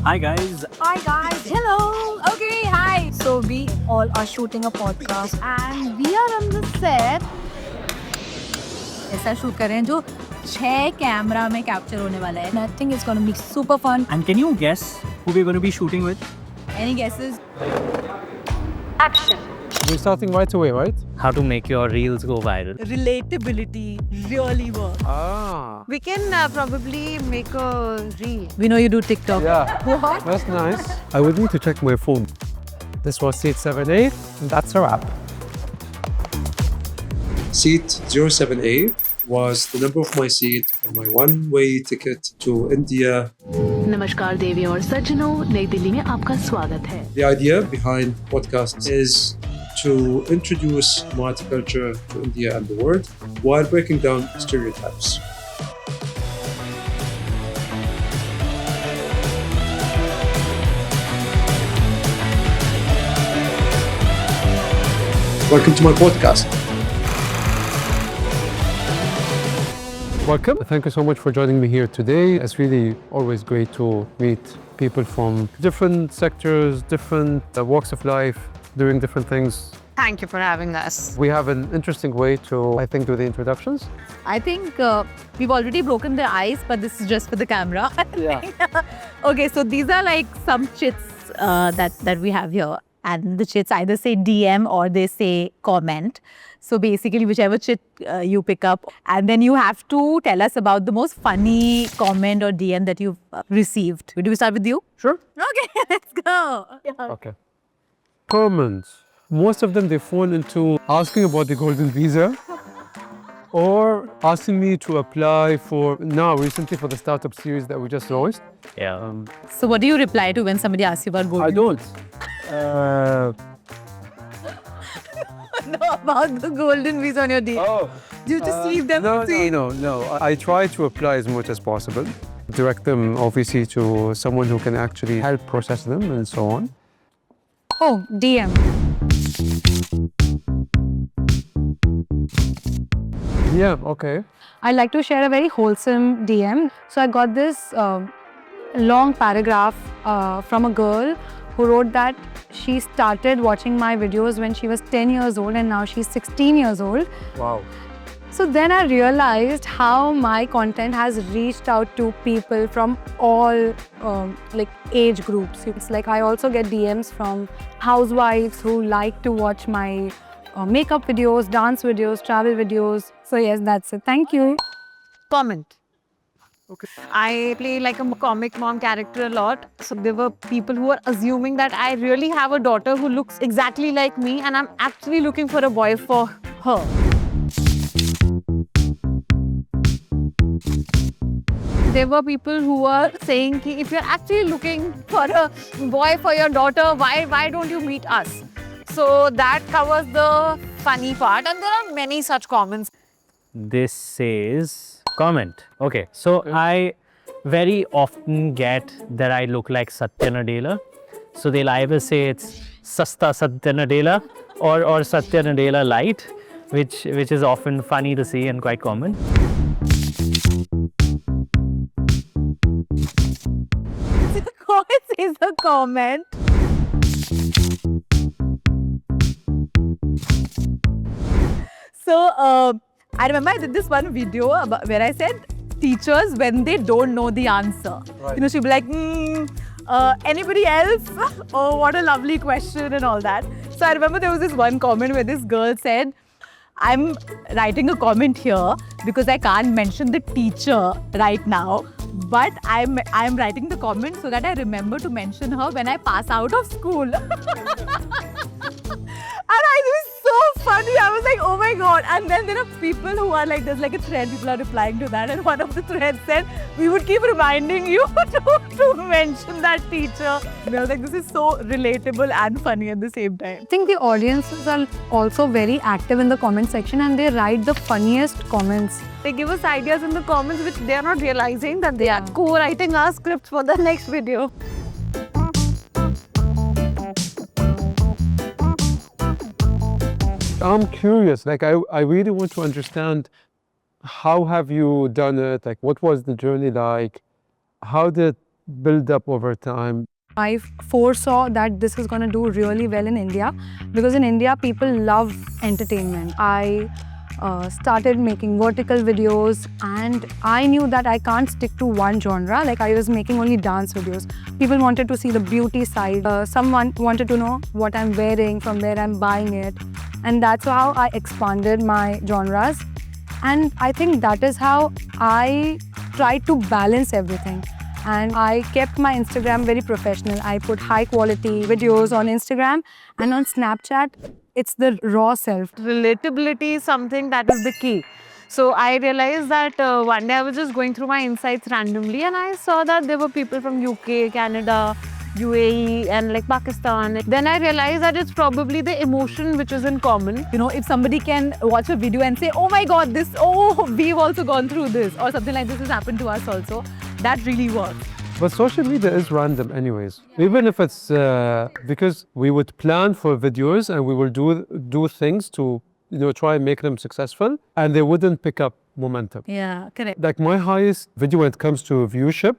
Hi guys. Hi guys. Hello. Okay, hi. So we all are shooting a podcast and we are on the set. ऐसा shoot कर रहे हैं जो 6 camera में capture होने वाला है. And I think it's going to be super fun. And can you guess who we're going to be shooting with? Any guesses? Action. We're starting right away, right? How to make your reels go viral. Relatability really works. Ah. We can probably make a reel. We know you do TikTok. Yeah. What? That's nice. I would need to check my phone. This was seat 7A, and that's a wrap. Seat 07A was the number of my seat on my one-way ticket to India. नमस्कार देवी और सज्जनों, नई दिल्ली में आपका स्वागत है. The idea behind podcasts is to introduce multiculture to India and the world while breaking down stereotypes. Welcome to my podcast. Welcome. Thank you so much for joining me here today. It's really always great to meet people from different sectors, different walks of life, doing different things. Thank you for having us. We have an interesting way to, I think, do the introductions. I think we've already broken the ice, but this is just for the camera. Yeah. Okay, so these are like some chits that we have here. And the chits either say DM or they say comment. So basically, whichever chit you pick up. And then you have to tell us about the most funny comment or DM that you've received. Do we start with you? Sure. Okay, let's go. Yeah. Okay. Comments. Most of them, they fall into asking about the golden visa or asking me to apply for, now recently for the startup series that we just launched. Yeah. So what do you reply to when somebody asks you about gold? I don't. know about the golden visa on your DM. Oh. You just leave them No, to see. no. I try to apply as much as possible. Direct them, obviously, to someone who can actually help process them and so on. Oh, DM. Yeah, okay. I'd like to share a very wholesome DM. So I got this long paragraph from a girl who wrote that she started watching my videos when she was 10 years old and now she's 16 years old. Wow. So then I realized how my content has reached out to people from all like age groups. It's like I also get DMs from housewives who like to watch my makeup videos, dance videos, travel videos. So yes, that's it. Thank you. Comment. Okay. I play like a comic mom character a lot. So there were people who were assuming that I really have a daughter who looks exactly like me and I'm actually looking for a boy for her. There were people who were saying ki if you're actually looking for a boy for your daughter, why don't you meet us? So that covers the funny part and there are many such comments. This says comment. Okay. So I very often get that I look like Satya Nadella. So they'll either say it's Sasta Satya Nadella or Satya Nadella light, which is often funny to see and quite common. Is a comment. So I remember I did this one video where I said teachers when they don't know the answer. Right. You know, she'll be like, anybody else? Oh, what a lovely question and all that. So I remember there was this one comment where this girl said, I'm writing a comment here because I can't mention the teacher right now. But I'm writing the comment so that I remember to mention her when I pass out of school. And it was so funny. I was like, oh my God. And then there are people who are like, there's like a thread, people are replying to that. And one of the threads said, we would keep reminding you to mention that teacher. And I was like, this is so relatable and funny at the same time. I think the audiences are also very active in the comment section and they write the funniest comments. They give us ideas in the comments which they are not realizing that they are co-writing our scripts for the next video. I'm curious, like I really want to understand how have you done it? Like what was the journey like? How did build up over time. I foresaw that this is going to do really well in India because in India people love entertainment. I started making vertical videos and I knew that I can't stick to one genre. Like I was making only dance videos. People wanted to see the beauty side. Someone wanted to know what I'm wearing, from where I'm buying it. And that's how I expanded my genres. And I think that is how I tried to balance everything. And I kept my Instagram very professional. I put high quality videos on Instagram, and on Snapchat, it's the raw self. Relatability is something that is the key. So I realized that one day I was just going through my insights randomly and I saw that there were people from UK, Canada, UAE and like Pakistan. Then I realized that it's probably the emotion which is in common. You know, if somebody can watch a video and say, oh my God, we've also gone through this, or something like this has happened to us also, that really works. But social media is random anyways. Even if it's because we would plan for videos and we will do things to try and make them successful, and they wouldn't pick up momentum. Yeah, correct. Like my highest video when it comes to viewership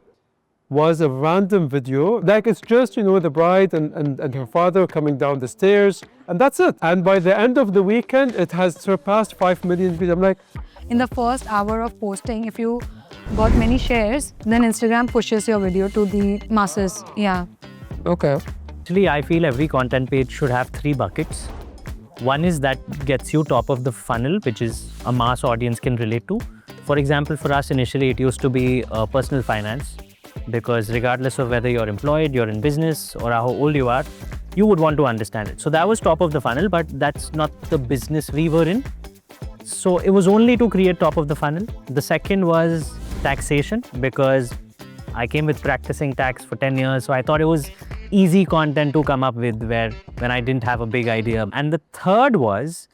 was a random video. Like it's just, the bride and her father coming down the stairs, and that's it. And by the end of the weekend, it has surpassed 5 million views. I'm like, In the first hour of posting, if you got many shares, then Instagram pushes your video to the masses. Yeah. okay. Actually, I feel every content page should have 3 buckets. One is that gets you top of the funnel, which is a mass audience can relate to. For example, for us initially, it used to be personal finance, because regardless of whether you're employed, you're in business, or how old you are, you would want to understand it. So that was top of the funnel, but that's not the business we were in. So it was only to create top of the funnel. The second was taxation, because I came with practicing tax for 10 years. So I thought it was easy content to come up with when I didn't have a big idea. And the third was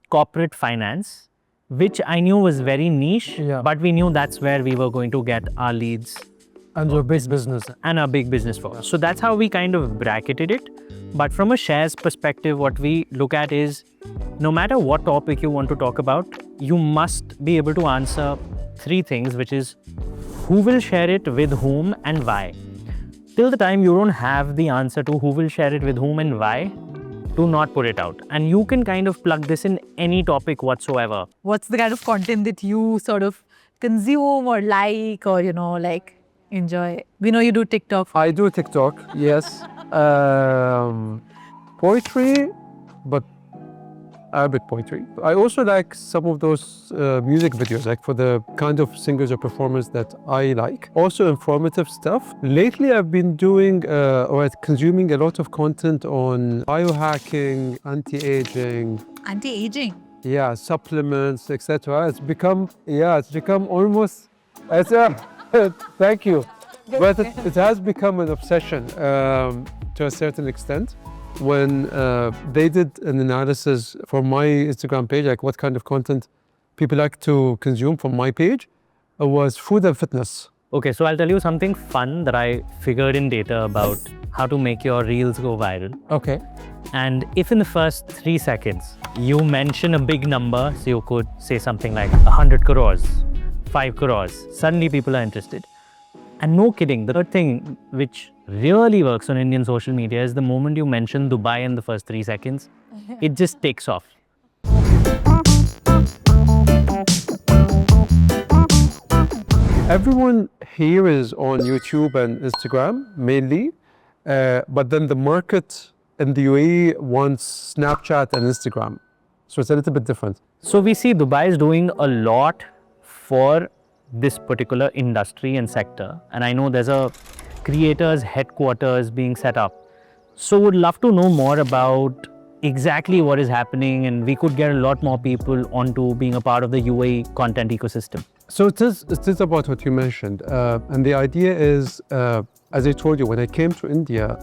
corporate finance, which I knew was very niche, but we knew that's where we were going to get our leads. And your big business. And our big business for us. So that's how we kind of bracketed it. But from a shares perspective, what we look at is no matter what topic you want to talk about, you must be able to answer 3 things, which is who will share it with whom and why. Till the time you don't have the answer to who will share it with whom and why, do not put it out. And you can kind of plug this in any topic whatsoever. What's the kind of content that you sort of consume or like, or, enjoy? We know you do TikTok. I do TikTok, yes. Poetry, but Arabic poetry. I also like some of those music videos, like for the kind of singers or performers that I like. Also informative stuff. Lately, I've been doing or consuming a lot of content on biohacking, anti-aging. Anti-aging. Yeah, supplements, etc. It's become almost as a thank you. But it has become an obsession to a certain extent. When they did an analysis for my Instagram page, like what kind of content people like to consume from my page, it was food and fitness. Okay, so I'll tell you something fun that I figured in data about how to make your reels go viral. Okay. And if in the first 3 seconds you mention a big number, so you could say something like 100 crores, 5 crores, suddenly people are interested. And no kidding, the third thing which really works on Indian social media is the moment you mention Dubai in the first 3 seconds, it just takes off. Everyone here is on YouTube and Instagram mainly, but then the market in the UAE wants Snapchat and Instagram. So it's a little bit different. So we see Dubai is doing a lot for this particular industry and sector. And I know there's a creators headquarters being set up. So would love to know more about exactly what is happening, and we could get a lot more people onto being a part of the UAE content ecosystem. So it is about what you mentioned. And the idea is, as I told you, when I came to India,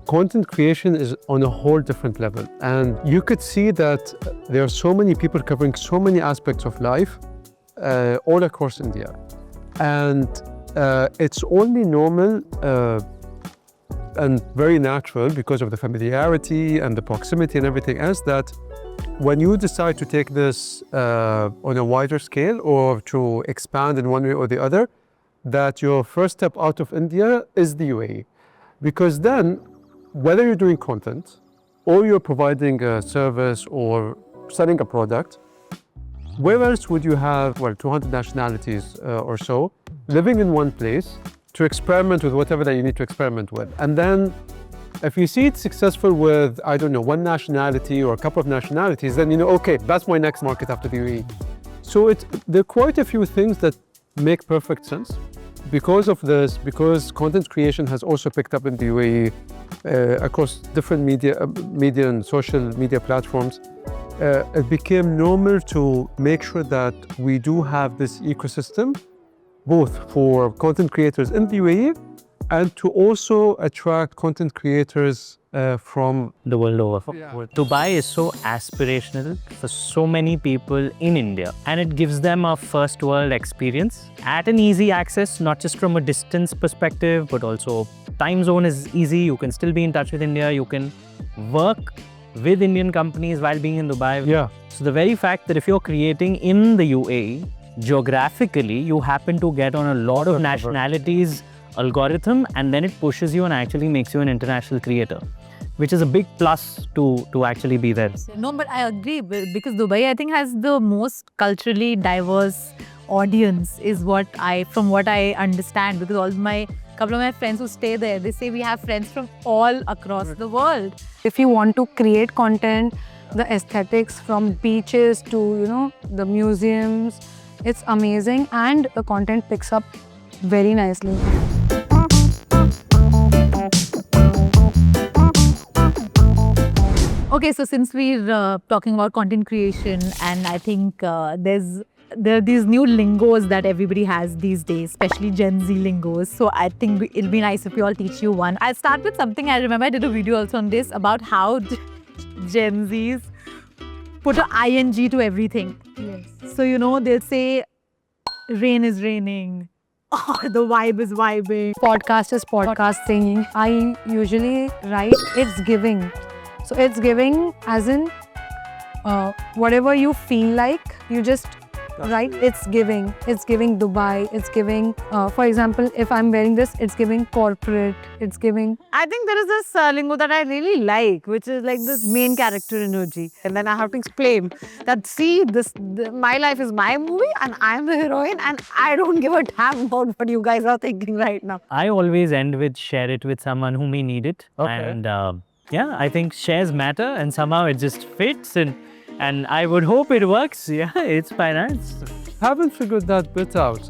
content creation is on a whole different level. And you could see that there are so many people covering so many aspects of life all across India. And it's only normal and very natural because of the familiarity and the proximity and everything else that when you decide to take this on a wider scale or to expand in one way or the other, that your first step out of India is the UAE. Because then, whether you're doing content or you're providing a service or selling a product, where else would you have, 200 nationalities or so living in one place to experiment with whatever that you need to experiment with? And then if you see it successful with, I don't know, one nationality or a couple of nationalities, then you know, okay, that's my next market after the UAE. So there are quite a few things that make perfect sense. Because of this, because content creation has also picked up in the UAE across different media and social media platforms, it became normal to make sure that we do have this ecosystem, both for content creators in the UAE and to also attract content creators from the world over. Dubai is so aspirational for so many people in India, and it gives them a first world experience at an easy access, not just from a distance perspective, but also time zone is easy. You can still be in touch with India. You can work with Indian companies while being in Dubai. Yeah. So the very fact that if you're creating in the UAE, geographically, you happen to get on a lot of nationalities algorithm, and then it pushes you and actually makes you an international creator, which is a big plus to actually be there. No, but I agree because Dubai, I think, has the most culturally diverse audience from what I understand, because couple of my friends who stay there, they say we have friends from all across the world. If you want to create content, the aesthetics from beaches to, the museums, it's amazing and the content picks up very nicely. Okay, so since we're talking about content creation, and I think there are these new lingos that everybody has these days, especially Gen Z lingos. So I think it'll be nice if we all teach you one. I'll start with something I remember I did a video also on this about how Gen Zs put an ing to everything. Yes. So, they'll say rain is raining, or the vibe is vibing. Podcast is podcasting. I usually write it's giving. So it's giving as in whatever you feel like, you just write it's giving. It's giving Dubai. It's giving, for example, if I'm wearing this, it's giving corporate. It's giving. I think there is this lingo that I really like, which is like this main character energy. And then I have to explain that, see, my life is my movie and I'm the heroine and I don't give a damn about what you guys are thinking right now. I always end with share it with someone who may need it. Okay. And yeah, I think shares matter, and somehow it just fits, and I would hope it works. Yeah, it's finance. haven't figured that bit out.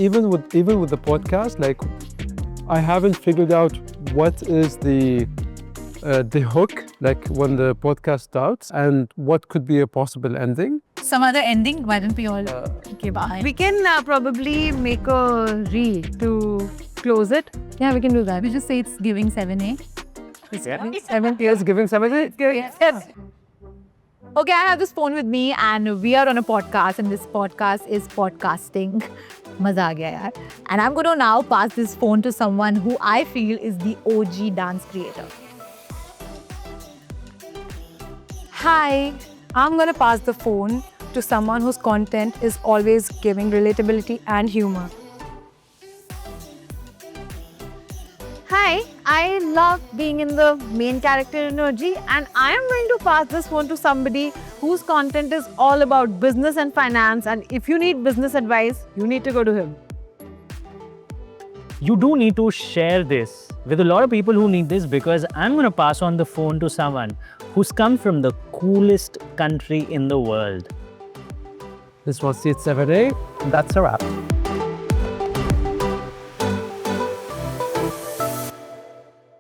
Even with the podcast, like I haven't figured out what is the hook, like when the podcast starts, and what could be a possible ending. Some other ending? Why don't we all give up? We can probably make a reel to close it. Yeah, we can do that. We just say it's giving 7A. Yeah. 7 years giving 7. Yes. Okay, I have this phone with me and we are on a podcast, and this podcast is podcasting. Maza aa gaya yaar. And I'm going to now pass this phone to someone who I feel is the OG dance creator. Hi, I'm going to pass the phone to someone whose content is always giving relatability and humor. Hi, I love being in the main character energy, and I am going to pass this phone to somebody whose content is all about business and finance, and if you need business advice, you need to go to him. You do need to share this with a lot of people who need this, because I'm going to pass on the phone to someone who's come from the coolest country in the world. This was Seat 7A. That's a wrap.